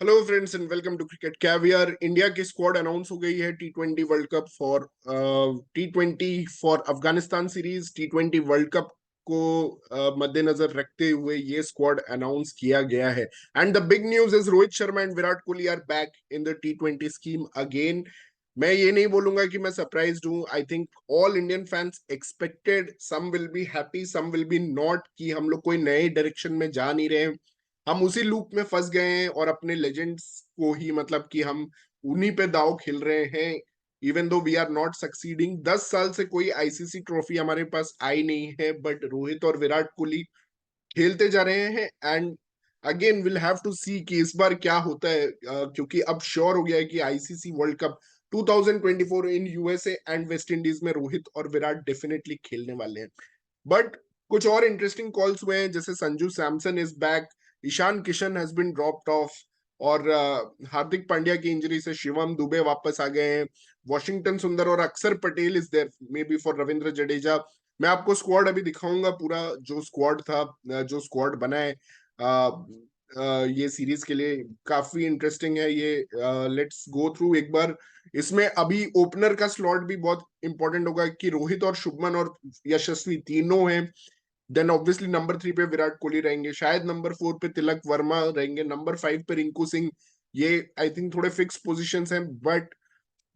Hello friends and welcome to cricket caviar. India की squad announce हो गई है टी20 world cup for T20 for Afghanistan series. T20 world cup को मद्देनजर रखते हुए ये स्क्वाड अनाउंस किया गया है। And the big news is Rohit Sharma and Virat Kohli are back in the टी20 स्कीम अगेन। मैं ये नहीं बोलूंगा कि मैं सरप्राइज्ड हूं। I think all Indian fans expected, some will be happy some will be not, कि हम लोग कोई नए डायरेक्शन में जा नहीं रहे हैं। हम उसी लूप में फंस गए हैं और अपने लेजेंड्स को ही, मतलब कि हम उन्हीं पे दाव खेल रहे हैं। Even though we are not succeeding, 10 साल से कोई आईसीसी ट्रॉफी हमारे पास आई नहीं है, बट रोहित और विराट कोहली खेलते जा रहे हैं। And again will have to see कि इस बार क्या होता है, क्योंकि अब श्योर हो गया है कि ICC world cup 2024 in USA and West Indies में रोहित और विराट डेफिनेटली खेलने वाले हैं। बट कुछ और इंटरेस्टिंग कॉल्स हुए हैं, जैसे Sanju Samson is back, Ishan Kishan has been dropped off, और हार्दिक पांड्या की इंजरी से शिवम दुबे वापस आ गए हैं। वॉशिंगटन सुंदर और Axar Patel is there may be for Ravindra Jadeja. मैं आपको स्क्वाड अभी दिखाऊंगा पूरा, जो स्क्वाड था, जो स्क्वाड बना है ये सीरीज के लिए। काफी इंटरेस्टिंग है ये। लेट्स गो थ्रू एक बार। इसमें अभी ओपनर का स्लॉट भी बहुत इंपॉर्टेंट होगा कि रोहित और शुभमन और यशस्वी तीनों हैं। देन ऑब्वियसली नंबर 3 पे विराट कोहली रहेंगे, शायद नंबर 4 पे तिलक वर्मा रहेंगे, नंबर 5 पे रिंकू सिंह। ये आई थिंक थोड़े फिक्स पोजीशंस हैं। बट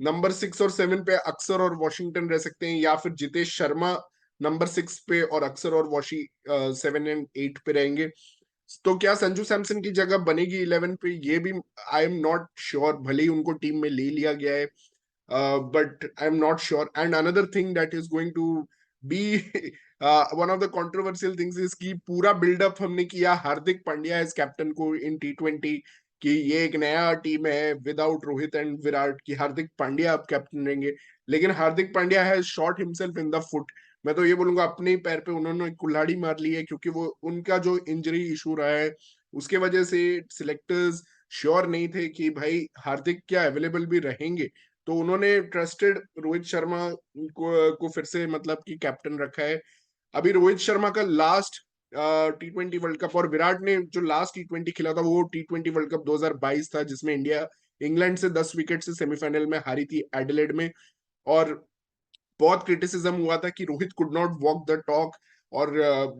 नंबर 6 और 7 पे अक्सर और वॉशिंगटन रह सकते हैं, या फिर जितेश शर्मा नंबर 6 पे और अक्सर और वॉशी 7 एंड 8 पे रहेंगे। तो क्या संजू सैमसन की जगह बनेगी 11 पे, ये भी आई एम नॉट श्योर, भले ही उनको टीम में ले लिया गया है। But I am not sure. And another thing that is going to be one of the controversial things is कि पूरा बिल्डअप हमने किया हार्दिक पांड्या एज कैप्टन को इन टी20, कि ये एक नया टीम है विदाउट रोहित एंड विराट, की हार्दिक पांड्या अब कैप्टन रहेंगे। लेकिन Hardik Pandya has shot himself in the foot. मैं तो ये बोलूंगा अपने ही पैर पे उन्होंने कुल्हाड़ी मार ली है, क्योंकि वो उनका जो इंजरी इशू रहा है उसके वजह से सिलेक्टर्स श्योर नहीं थे कि भाई हार्दिक क्या अवेलेबल भी रहेंगे। तो उन्होंने ट्रस्टेड रोहित शर्मा को फिर से, मतलब कि कैप्टन रखा है। अभी रोहित शर्मा का लास्ट टी20 वर्ल्ड कप, और विराट ने जो लास्ट टी20 खेला था वो टी20 वर्ल्ड कप 2022 था, जिसमें इंडिया इंग्लैंड से 10 विकेट से सेमीफाइनल में हारी थी एडिलेड में। और बहुत क्रिटिसिज्म हुआ था कि Rohit could not walk the talk, और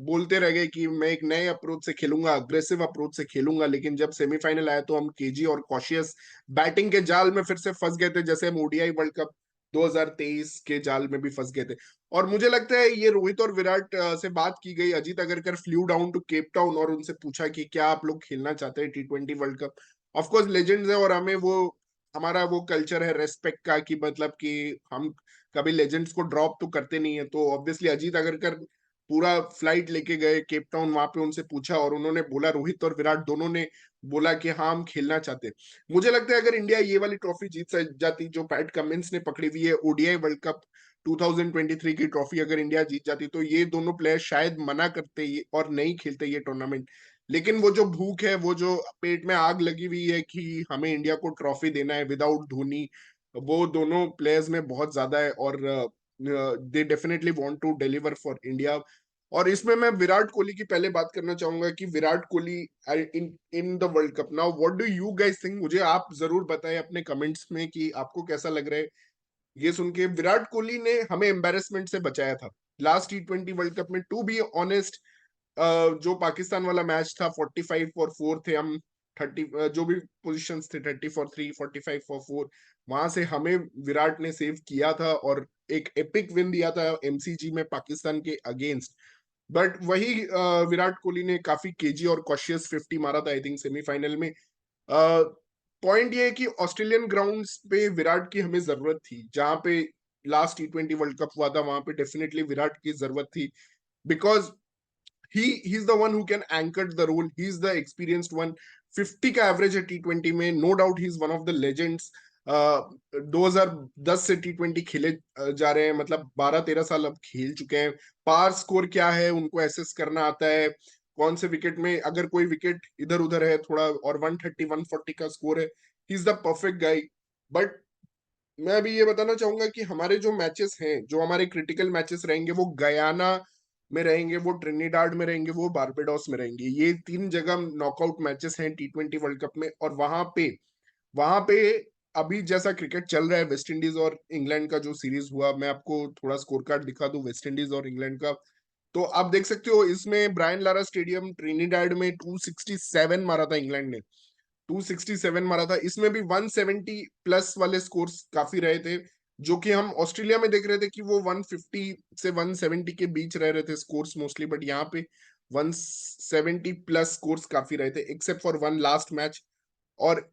बोलते रह गए कि मैं एक नए अप्रोच से खेलूंगा, अग्रेसिव अप्रोच से खेलूंगा। लेकिन जब सेमीफाइनल आया तो हम केजी और कॉशियस बैटिंग के जाल में फिर से फंस गए थे, जैसे हम ओडीआई वर्ल्ड कप 2023 के जाल में भी फंस गए थे। और मुझे लगता है ये रोहित और विराट से बात की गई, Ajit Agarkar flew down to Cape Town और उनसे पूछा कि क्या आप लोग खेलना चाहते हैं टी20 वर्ल्ड कप। ऑफकोर्स लेजेंड्स है और हमें वो, हमारा वो कल्चर है रेस्पेक्ट का, कि मतलब कि हम कभी लेजेंड्स को ड्रॉप तो करते नहीं है। तो ऑब्वियसली अजीत अगरकर पूरा फ्लाइट लेके गए केप टाउन, वहां पे उनसे पूछा और उन्होंने बोला, रोहित और विराट दोनों ने बोला कि हाँ हम खेलना चाहते हैं। मुझे लगता है अगर इंडिया ये वाली ट्रॉफी जीत जाती जो पैट कमिंस ने पकड़ी हुई है, ओडीआई वर्ल्ड कप 2023 की ट्रॉफी, अगर इंडिया जीत जाती तो ये दोनों प्लेयर शायद मना करते और नहीं खेलते ये टूर्नामेंट। लेकिन वो जो भूख है, वो जो पेट में आग लगी हुई है कि हमें इंडिया को ट्रॉफी देना है विदाउट धोनी, वो दोनों प्लेयर्स में बहुत ज्यादा है। और they definitely want to deliver for India. और इसमें मैं विराट कोहली की पहले बात करना चाहूंगा कि Virat Kohli in in the world cup now, what do you guys think? मुझे आप जरूर बताएं अपने कमेंट्स में कि आपको कैसा लग रहा है ये सुन के। विराट कोहली ने हमें एम्बेरसमेंट से बचाया था लास्ट टी20 वर्ल्ड कप में, टू बी ऑनेस्ट। जो पाकिस्तान वाला मैच था 45 फॉर 4 थे हम, 30 जो भी पोजीशंस थे 30 फॉर 3, 45 फॉर 4, वहां से हमें विराट ने सेव किया था और एक एपिक विन दिया था एमसीजी में पाकिस्तान के अगेंस्ट। बट वही विराट कोहली ने काफी केजी और कॉशियस 50 मारा था आई थिंक सेमीफाइनल में। पॉइंट ये है कि ऑस्ट्रेलियन ग्राउंड्स पे विराट की हमें जरूरत थी, जहां पे लास्ट टी20 वर्ल्ड कप हुआ था वहां पे डेफिनेटली विराट की जरूरत थी। Because he's the one who can anchor the role. He's the experienced one. 50 का एवरेज है टी20 में, no doubt he is one of the legends. 2010 से टी20 खेले जा रहे हैं, मतलब 12-13 साल अब खेल चुके हैं। पार स्कोर क्या है उनको एसेस करना आता है, कौन से विकेट में अगर कोई विकेट इधर उधर है थोड़ा, और 130 140 का स्कोर है, ही इज द परफेक्ट गाई। बट मैं अभी ये बताना चाहूंगा कि हमारे जो मैचेस हैं, जो हमारे क्रिटिकल मैचेस रहेंगे, वो गयाना में रहेंगे, वो ट्रिनिडाड में रहेंगे, वो बारबेडोस में रहेंगे। ये 3 जगह नॉकआउट मैचेस हैं T20 वर्ल्ड कप में। और वहां पे अभी जैसा क्रिकेट चल रहा है, वेस्ट इंडीज और इंग्लैंड का जो सीरीज हुआ, मैं आपको थोड़ा स्कोर कार्ड दिखा दूं वेस्ट इंडीज और इंग्लैंड का, तो आप देख सकते हो इसमें ब्रायन लारा स्टेडियम ट्रिनिडाड में 267 मारा था इंग्लैंड ने, 267 मारा था। इसमें भी 170 प्लस वाले स्कोर्स काफी रहे थे, जो कि हम ऑस्ट्रेलिया में देख रहे थे कि वो 150 से 170 के बीच रह रहे थे स्कोर्स मोस्टली, बट यहाँ पे 170 प्लस स्कोर्स काफी रहे थे, except for one last match. और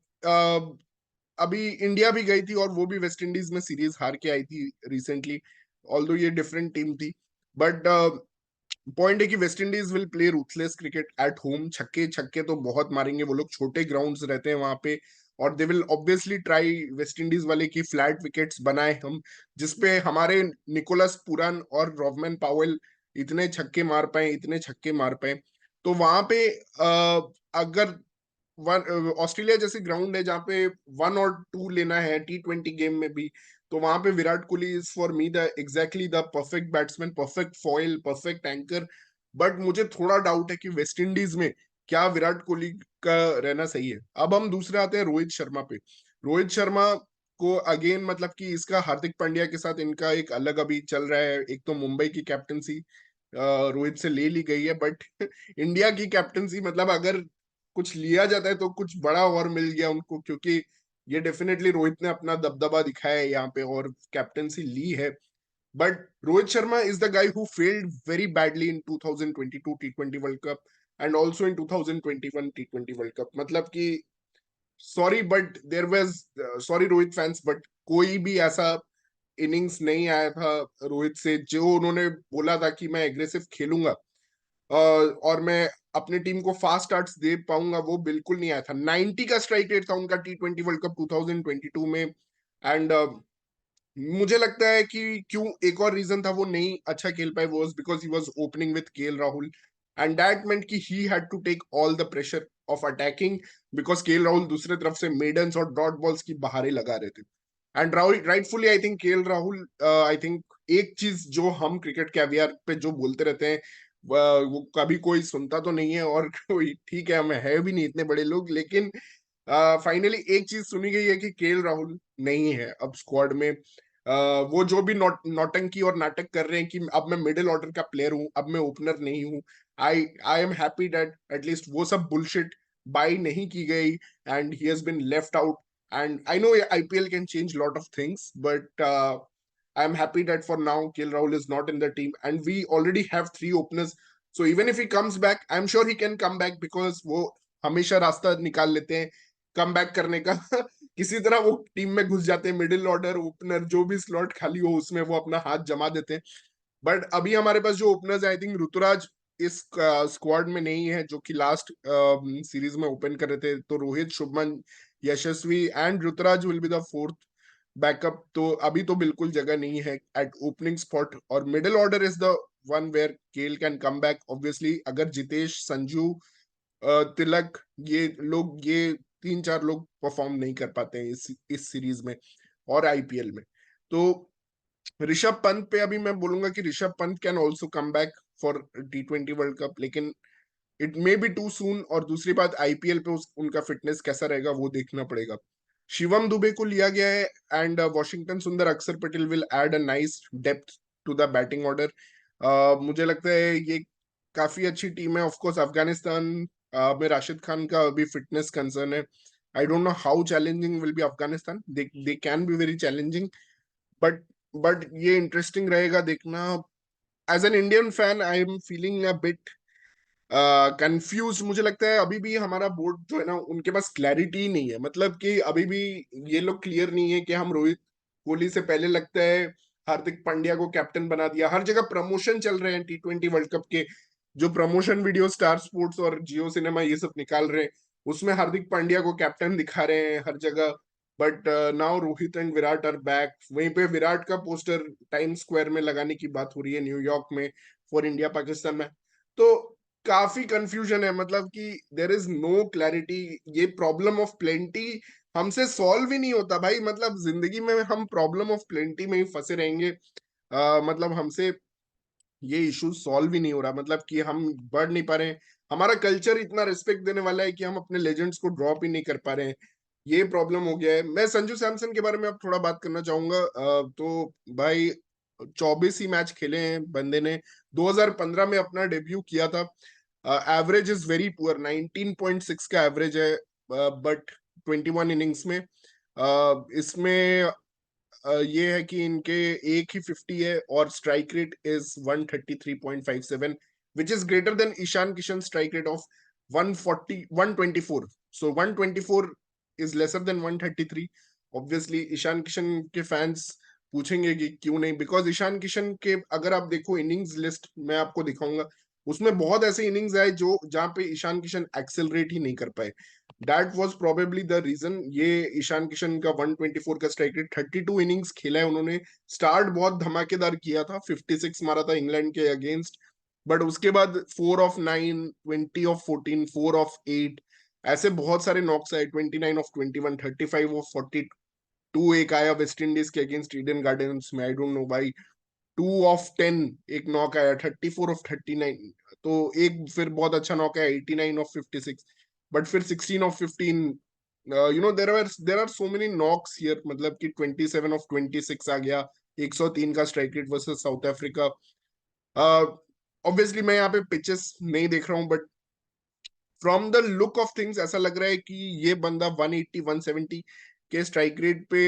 अभी इंडिया भी गई थी और वो भी वेस्ट इंडीज में सीरीज हार के आई थी रिसेंटली, ऑल्दो ये डिफरेंट टीम थी। बट पॉइंट है कि West Indies will play ruthless cricket at home. छक्के छक्के तो बहुत मारेंगे वो लोग, छोटे ग्राउंड्स रहते हैं वहां पे, और they will obviously try West Indies वाले की फ्लैट विकेट्स बनाए हम, जिसपे हमारे निकोलस पुरान और रॉवमैन पावेल इतने छक्के मार पाए, इतने छक्के मार पाए। तो वहां पे अगर वन ऑस्ट्रेलिया जैसे ग्राउंड है जहाँ पे 1 और 2 लेना है T20 गेम में भी, तो वहां पे Virat Kohli is for me the exactly the perfect batsman, perfect foil, perfect anchor. But मुझे थोड़ा डाउट है कि वेस्ट इंडीज में क्या विराट कोहली का रहना सही है। अब हम दूसरे आते हैं रोहित शर्मा पे। रोहित शर्मा को अगेन मतलब कि इसका हार्दिक पांड्या के साथ इनका एक अलग अभी चल रहा है। एक तो मुंबई की कैप्टनसी रोहित से ले ली गई है, बट इंडिया की कैप्टनसी मतलब अगर कुछ लिया जाता है तो कुछ बड़ा और मिल गया उनको, क्योंकि ये डेफिनेटली रोहित ने अपना दबदबा दिखाया है यहाँ पे और कैप्टनसी ली है। But Rohit Sharma is the guy who failed very badly in 2022 T20 world cup and also in 2021 T20 world cup. मतलब कि sorry but there was, sorry Rohit fans, but कोई भी ऐसा इनिंग्स नहीं आया था रोहित से जो उन्होंने बोला था कि मैं एग्रेसिव खेलूंगा और मैं अपने टीम को फास्ट स्टार्ट्स दे पाऊंगा, वो बिल्कुल नहीं आया था। 90 का स्ट्राइक रेट था उनका T20 वर्ल्ड कप 2022 में। एंड मुझे लगता है कि क्यों एक और रीजन था वो नहीं अच्छा खेल पाए, was because he was opening with KL Rahul, and that meant कि he had to take all the pressure of attacking, because KL Rahul दूसरे तरफ से मेडन्स और डॉट बॉल्स की बहारें लगा रहे थे। And Rahul rightfully I think KL Rahul, I think एक चीज जो हम क्रिकेट कैवियर पे जो बोलते रहते हैं वो कभी कोई सुनता तो नहीं है, और कोई ठीक है, हमें है भी नहीं इतने बड़े लोग, लेकिन फाइनली एक चीज सुनी गई है कि केएल राहुल नहीं है अब स्क्वाड में। वो जो भी नौटंकी और नाटक कर रहे हैं कि अब मैं मिडिल ऑर्डर का प्लेयर हूं, अब मैं ओपनर नहीं हूं, I I am happy that at least वो सब बुलशिट बाई नहीं की गई and he has been left out. And I know IPL can change lot of things, but I am happy that for now KL Rahul is not in the team and we already have 3 openers. So even if he comes back, I'm sure he can come back because वो हमेशा रास्ता निकाल लेते हैं come back करने का। किसी तरह वो टीम में घुस जाते हैं, मिडिल ऑर्डर ओपनर जो भी स्लॉट खाली हो उसमें वो अपना हाथ जमा देते हैं। बट अभी हमारे पास जो ओपनर्स है, आई थिंक ऋतुराज इस स्क्वाड में नहीं है जो कि लास्ट सीरीज में ओपन कर रहे थे। तो Rohit, Shubman, Yashasvi and Ruturaj will be the fourth backup. तो अभी तो बिल्कुल जगह नहीं है एट ओपनिंग स्पॉट, और middle order is the one where KL can come back obviously. अगर जितेश, संजू, तिलक, ये 3-4 लोग परफॉर्म नहीं कर पाते हैं इस सीरीज में और IPL में। तो ऋषभ पंत पे अभी मैं बोलूंगा कि Rishabh Pant can also come back for T20 world cup, लेकिन it may be too soon. और दूसरी बात IPL पे उनका फिटनेस कैसा रहेगा वो देखना पड़ेगा। शिवम दुबे को लिया गया है and Washington Sundar, Axar Patel will add a nice depth to the batting order. मुझे लगता है ये काफी अच्छी टीम है। ऑफकोर्स अफगानिस्तान में राशिद खान का अभी फिटनेस कंसर्न है। I don't know how challenging will be Afghanistan, they can be very challenging, but ये इंटरेस्टिंग रहेगा देखना। As an Indian fan I am feeling a bit confused. मुझे लगता है अभी भी हमारा बोर्ड जो है ना उनके पास क्लैरिटी नहीं है, मतलब कि अभी भी ये लोग क्लियर नहीं है कि हम रोहित कोहली से पहले लगता है हार्दिक पांड्या को कैप्टन बना दिया। हर जगह प्रमोशन चल रहे हैं T20 वर्ल्ड कप के, जो प्रमोशन वीडियो स्टार स्पोर्ट्स और जियो सिनेमा ये सब निकाल रहे हैं, उसमें हार्दिक पांड्या को कैप्टन दिखा रहे हैं हर जगह। But now Rohit and Virat are back. वहीं पे विराट का पोस्टर टाइम स्क्वायर में लगाने की बात हो रही है न्यूयॉर्क में फॉर इंडिया पाकिस्तान में। तो काफी कंफ्यूजन है, मतलब कि देर इज नो क्लैरिटी। ये प्रॉब्लम ऑफ प्लेंटी हमसे सॉल्व ही नहीं होता भाई, मतलब जिंदगी में हम प्रॉब्लम ऑफ प्लेंटी में ही फंसे रहेंगे। मतलब हमसे ये इशू सॉल्व ही नहीं हो रहा, मतलब कि हम बढ़ नहीं पा रहे हैं। हमारा कल्चर इतना रिस्पेक्ट देने वाला है कि हम अपने लेजेंड्स को ड्रॉप ही नहीं कर पा रहे हैं। ये प्रॉब्लम हो गया है। मैं संजू सैमसन के बारे में अब थोड़ा बात करना चाहूंगा। तो भाई 24 ही मैच खेले हैं बंदे ने। 2015 में अपना डेब्यू किया था। एवरेज इज वेरी पुअर, 19.6 का एवरेज है, बट 21 इनिंग्स में। इसमें ये है कि इनके एक ही 50 है, और strike rate is 133.57, which is greater than Ishan Kishan strike rate of 140 124। So 124 is lesser than 133। Obviously Ishan Kishan के फैंस पूछेंगे कि क्यों नहीं, बिकॉज ईशान किशन के अगर आप देखो इनिंग्स लिस्ट मैं आपको दिखाऊंगा, उसमें बहुत ऐसे इनिंग्स आए जो जहां पे ईशान किशन एक्सेलरेट ही नहीं कर पाए। That was probably the reason. ये ईशान किशन का 124 का स्ट्राइक रेट, 32 इनिंग्स खेला है उन्होंने। स्टार्ट बहुत धमाकेदार किया था, 56 मारा था इंग्लैंड के अगेंस्ट, बट उसके बाद 4 ऑफ 9, 20 ऑफ 14, 4 ऑफ 8, ऐसे बहुत सारे नॉक्स आए। 29 ऑफ 21, 35 ऑफ 42 एक आया वेस्ट इंडीज के अगेंस्ट ईडन गार्डन्स में, आई डोंट नो भाई। 2 ऑफ 10 एक नॉक आया, 34 ऑफ 39। तो एक फिर बहुत अच्छा नॉक आया, 89 ऑफ 56। बट फिर 16 of 15। There are so many knocks here, मतलब कि 27 ऑफ 26 आ गया, 103 का strike rate versus South Africa. Obviously मैं यहाँ पे पिचेस नहीं देख रहा हूँ, but from the look of things ऐसा लग रहा है कि ये बंदा 180 170 के स्ट्राइक रेट पे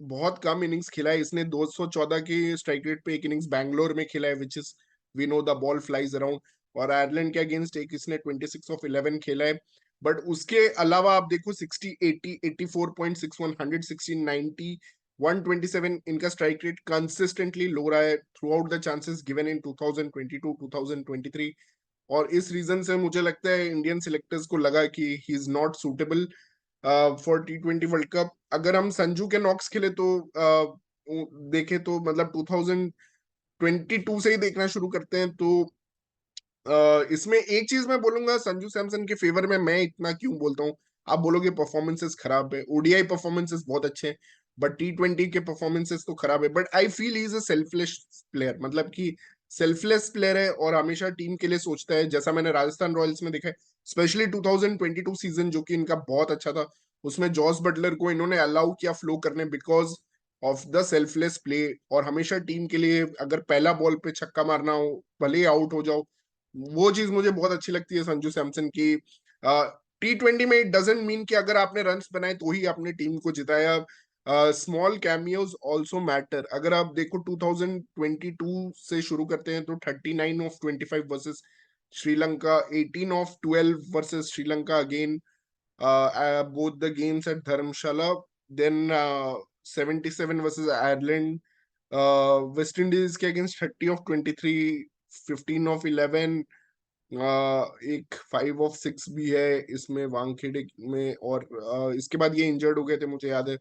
बहुत कम इनिंग्स खेला है। इसने 214 के स्ट्राइक रेट पे एक इनिंग्स बैंगलोर में खेला है, which is we know the ball flies around. और आयरलैंड के अगेंस्ट एक इसने 26 ऑफ 11 खेला है। बट उसके अलावा आप देखो 60 80 84.61 116 90 127 इनका स्ट्राइक रेट कंसिस्टेंटली लो रहा है through out the chances given in 2022 2023। और इस रीजन से मुझे लगता है इंडियन सिलेक्टर्स को लगा कि he is not suitable for T20 world cup. अगर हम संजू के नॉक्स खेले तो देखे तो मतलब 2022 से ही देखना शुरू करते हैं, तो इसमें एक चीज मैं बोलूंगा संजू सैमसन के फेवर में। मैं इतना क्यों बोलता हूँ, आप बोलोगे परफॉर्मेंसेस खराब है, ओडीआई परफॉर्मेंसेस बहुत अच्छे हैं, बट T20 के परफॉर्मेंसेस तो खराब है। But I feel he is a selfless player, मतलब कि सेल्फलेस प्लेयर है और हमेशा टीम के लिए सोचता है, जैसा मैंने राजस्थान रॉयल्स में देखा है। स्पेशली 2022 सीजन जो कि इनका बहुत अच्छा था, उसमें जॉस बटलर को इन्होंने अलाउ किया फ्लो करने because of the selfless play. और हमेशा टीम के लिए अगर पहला बॉल पे छक्का मारना हो, भले ही आउट हो जाओ, वो चीज मुझे बहुत अच्छी लगती है संजू सैमसन की। T20 में इट डजेंट मीन कि अगर आपने रन्स बनाए तो ही आपने टीम को जिताया। Small cameos also matter. अगर आप देखो 2022 से शुरू करते हैं तो 39 of 25 versus Sri Lanka, 18 of 12 versus Sri Lanka again, both the games at Dharamshala, then 77 versus Ireland, West Indies के अगेंस्ट 30 ऑफ 23, 15 ऑफ 11, एक 5 ऑफ 6 भी है इसमें वानखेड़े में। और इसके बाद ये इंजर्ड हो गए थे, मुझे याद है।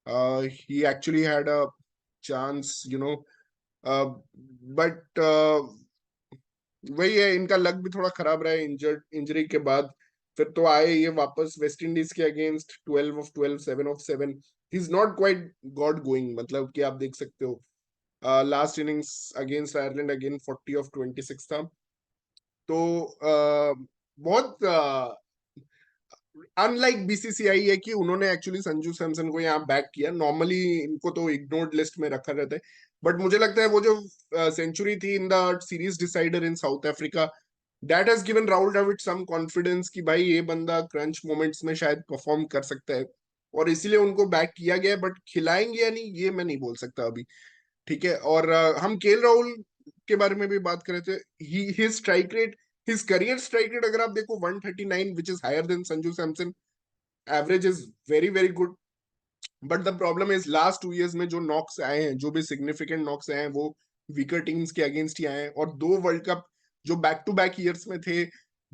He actually had a chance, but वही है, इनका लक भी थोड़ा खराब रहा है इंजरी के बाद। फिर तो आए ये वापस वेस्ट इंडीज के against, 12 of 12, 7 of 7। He is not quite God going, मतलब कि आप देख सकते हो last innings against Ireland again 40 of 26 था। तो बहुत अनलाइक बीसीसीआई है कि उन्होंने एक्चुअली संजू सैमसन को यहाँ बैक किया। नॉर्मली इनको तो इग्नोर्ड लिस्ट में रखा रहता है, बट मुझे लगता है वो जो सेंचुरी थी in the series decider in South Africa, that has given Rahul Dravid some confidence कि भाई ये बंदा क्रंच मोमेंट्स में शायद परफॉर्म कर सकता है, और इसीलिए उनको बैक किया गया है। बट खिलाएंगे या नहीं ये मैं नहीं बोल सकता अभी। ठीक है। और हम केएल राहुल के बारे में भी बात कर रहे थे। His strike rate, his career strike rate अगर आप देखो 139, which is higher than Sanju Samson. Average is very very good. But the problem is last 2 years में जो नॉक्स आए हैं, जो भी सिग्निफिकेंट नॉक्स आए हैं, वो वीकर टीम्स के अगेंस्ट ही आए हैं। और 2 वर्ल्ड कप जो बैक टू बैक ईयर्स में थे,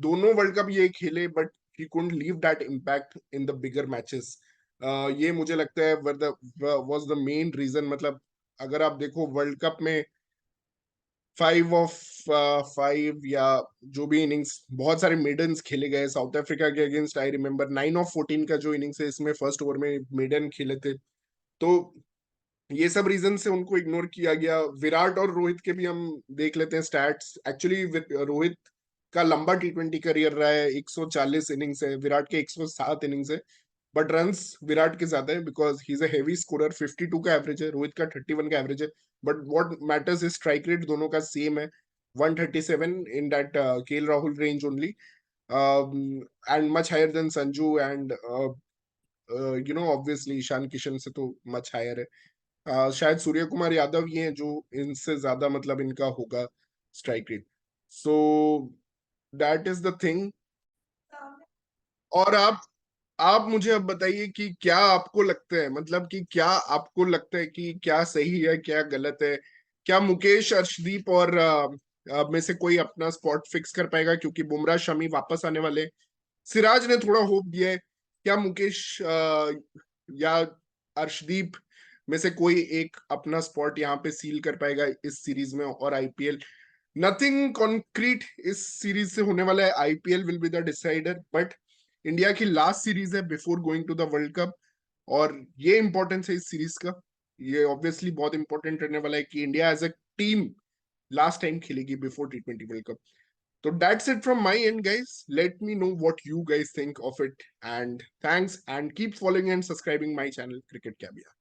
दोनों वर्ल्ड कप ये खेले, but he couldn't leave that impact in the bigger matches. ये मुझे लगता है वाज द मेन रीजन। मतलब अगर आप देखो वर्ल्ड कप में 5 ऑफ 5 या जो भी इनिंग्स, बहुत सारे मेडन्स खेले गए साउथ अफ्रीका के अगेंस्ट। आई रिमेम्बर 9 ऑफ 14 का जो इनिंग्स है इसमें फर्स्ट ओवर में मेडन खेले थे। तो ये सब रीजन से उनको इग्नोर किया गया। विराट और रोहित के भी हम देख लेते हैं स्टैट्स। एक्चुअली रोहित का लंबा टी20 करियर रहा है, 140 इनिंग्स है, विराट के 107 इनिंग्स है, बट रन्स विराट के ज्यादा है because he is a heavy scorer. 52 का एवरेज है, रोहित का 31 का एवरेज है, but what matters is strike rate दोनों का सेम है, 137 in that KL Rahul range only, and much higher than Sanju and obviously Ishan Kishan से तो मच हायर है। शायद सूर्य कुमार यादव ही हैं जो इनसे ज्यादा मतलब इनका होगा strike rate. So that is the thing. और आप मुझे अब बताइए कि क्या आपको लगता है, मतलब कि क्या आपको लगता है कि क्या सही है क्या गलत है? क्या मुकेश, अर्शदीप और में से कोई अपना स्पॉट फिक्स कर पाएगा, क्योंकि बुमराह शमी वापस आने वाले हैं। सिराज ने थोड़ा होप दिया है। क्या मुकेश या अर्शदीप में से कोई एक अपना स्पॉट यहाँ पे सील कर पाएगा इस सीरीज में और आईपीएल? नथिंग कॉन्क्रीट इस सीरीज से होने वाला है। IPL will be the decider, but India की लास्ट सीरीज है before going to the world cup, और ये इंपॉर्टेंस है इस सीरीज का। ये ऑब्वियसली बहुत इंपॉर्टेंट रहने वाला है कि India as a team last time खेलेगी बिफोर टी20 world cup. So that's it from my end, guys. Let me know what you guys think of it. And thanks, and keep following and subscribing my channel, Cricket Caviar.